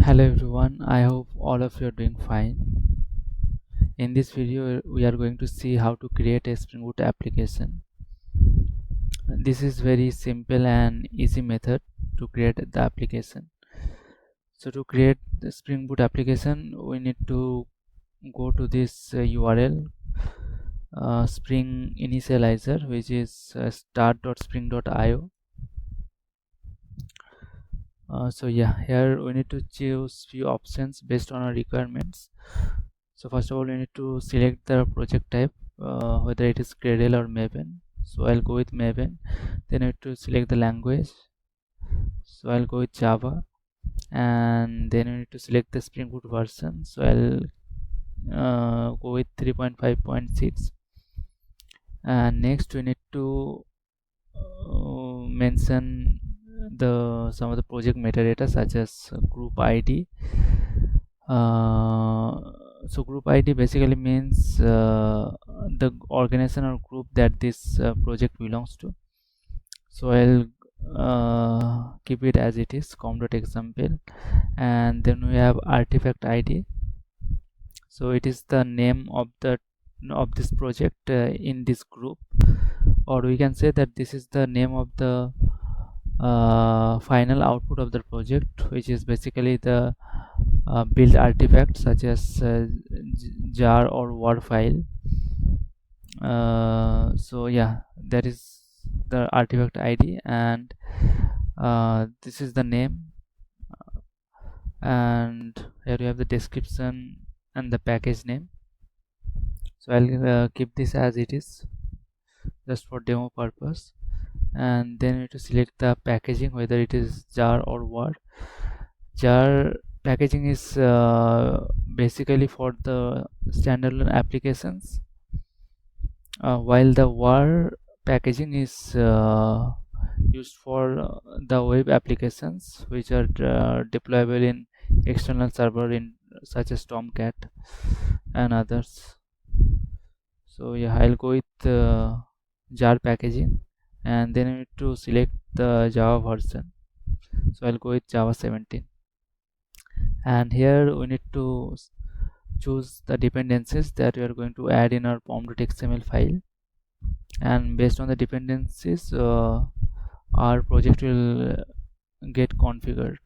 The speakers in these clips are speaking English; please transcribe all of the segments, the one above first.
Hello everyone, I hope all of you are doing fine. In this video, we are going to see how to create a Spring Boot application. This is very simple and easy method to create the application. So to create the Spring Boot application, we need to go to this URL Spring Initializer, which is start.spring.io. So yeah, here we need to choose few options based on our requirements. So first of all, we need to select the project type, whether it is Gradle or Maven. So I'll go with Maven. Then I need to select the language. So I'll go with Java, and then we need to select the Spring Boot version. So I'll go with 3.5.6. And next we need to mention some of the project metadata such as group ID. So group ID basically means the organization or group that this project belongs to. So I'll keep it as it is, com.example. And then we have artifact ID. So it is the name of this project in this group, or we can say that this is the name of the final output of the project, which is basically the build artifacts such as jar or war file. So yeah, that is the artifact ID, and this is the name, and here you have the description and the package name. So I'll keep this as it is just for demo purpose. And then you need to select the packaging, whether it is jar or war. Jar packaging is basically for the standalone applications, while the war packaging is used for the web applications which are deployable in external server in such as Tomcat and others. So yeah, I'll go with jar packaging, and then I need to select the Java version. So I'll go with Java 17, and here we need to choose the dependencies that we are going to add in our pom.xml file, and based on the dependencies our project will get configured.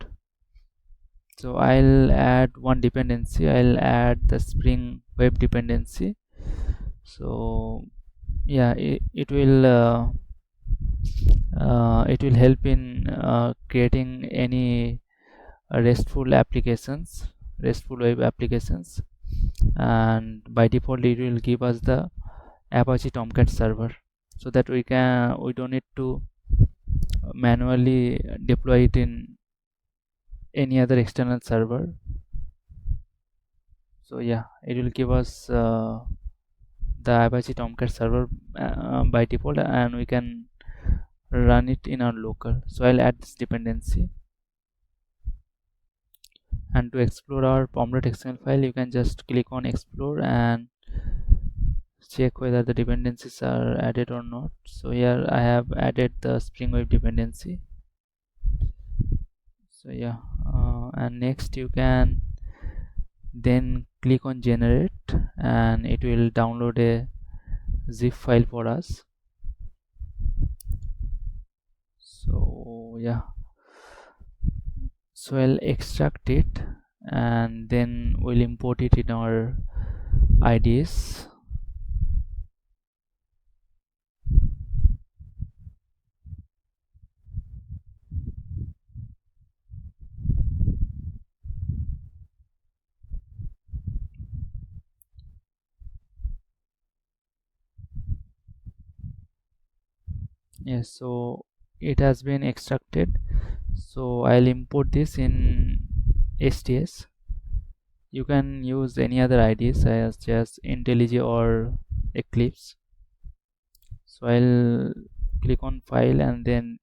So I'll add one dependency. I'll add the Spring Web dependency. So yeah, it will help in creating any restful web applications, and by default it will give us the Apache Tomcat server, so that we don't need to manually deploy it in any other external server. So yeah, it will give us the Apache Tomcat server by default, and we can run it in our local. So I'll add this dependency, and to explore our pom.xml file you can just click on explore and check whether the dependencies are added or not. So here I have added the Spring Web dependency. So yeah, and next you can then click on generate, and it will download a zip file for us. So yeah, so I'll extract it, and then we'll import it in our IDEs. Yes, so it has been extracted. So I'll import this in STS. You can use any other IDEs such as IntelliJ or Eclipse. So I'll click on file and then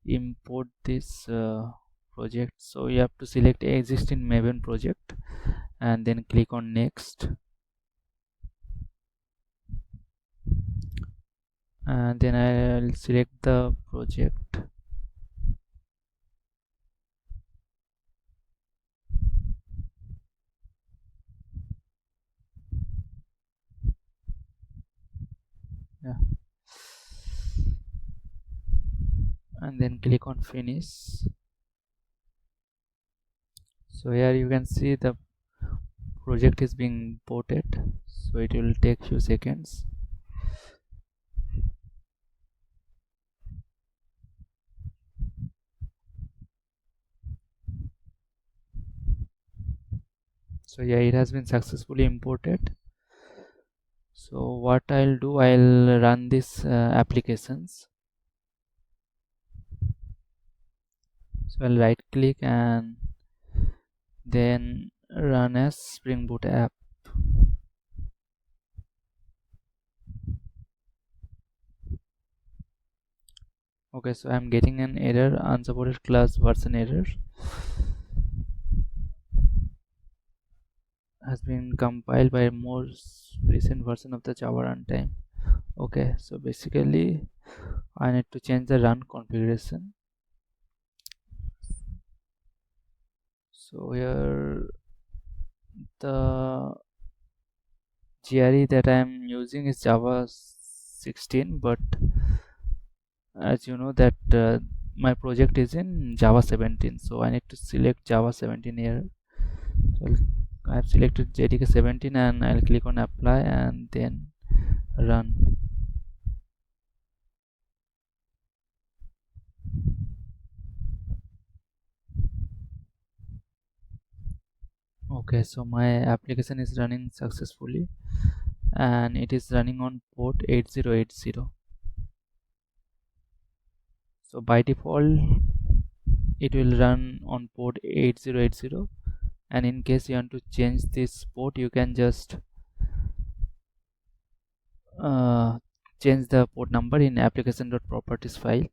import this project. So you have to select existing Maven project and then click on next, and then I'll select the project. and then click on finish. So here you can see the project is being imported, so it will take few seconds. So yeah, it has been successfully imported. So what I'll do, I'll run this applications. So I'll right click and then run as Spring Boot app. Okay, so I'm getting an error, unsupported class version error has been compiled by a more recent version of the Java runtime. Okay, so basically I need to change the run configuration. So here the GRE that I am using is Java 16, but as you know that my project is in Java 17, so I need to select Java 17 here. So I've selected JDK 17 and I'll click on apply and then run. Okay, so my application is running successfully and it is running on port 8080. So by default it will run on port 8080, and in case you want to change this port you can just uh, change the port number in application.properties file.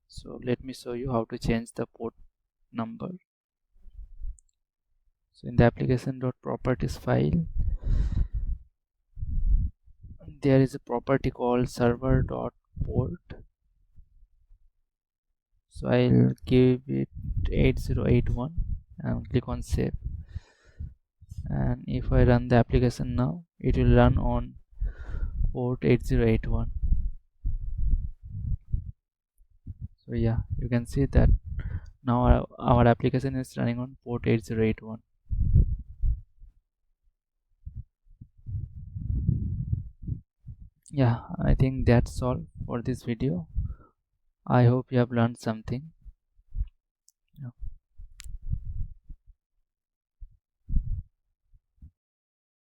So let me show you how to change the port number. So in the application.properties file there is a property called server.port. So I'll give it 8081 and click on save, and if I run the application now it will run on port 8081. So yeah, you can see that now our application is running on port 8081. Yeah, I think that's all for this video. I hope you have learned something. Yeah.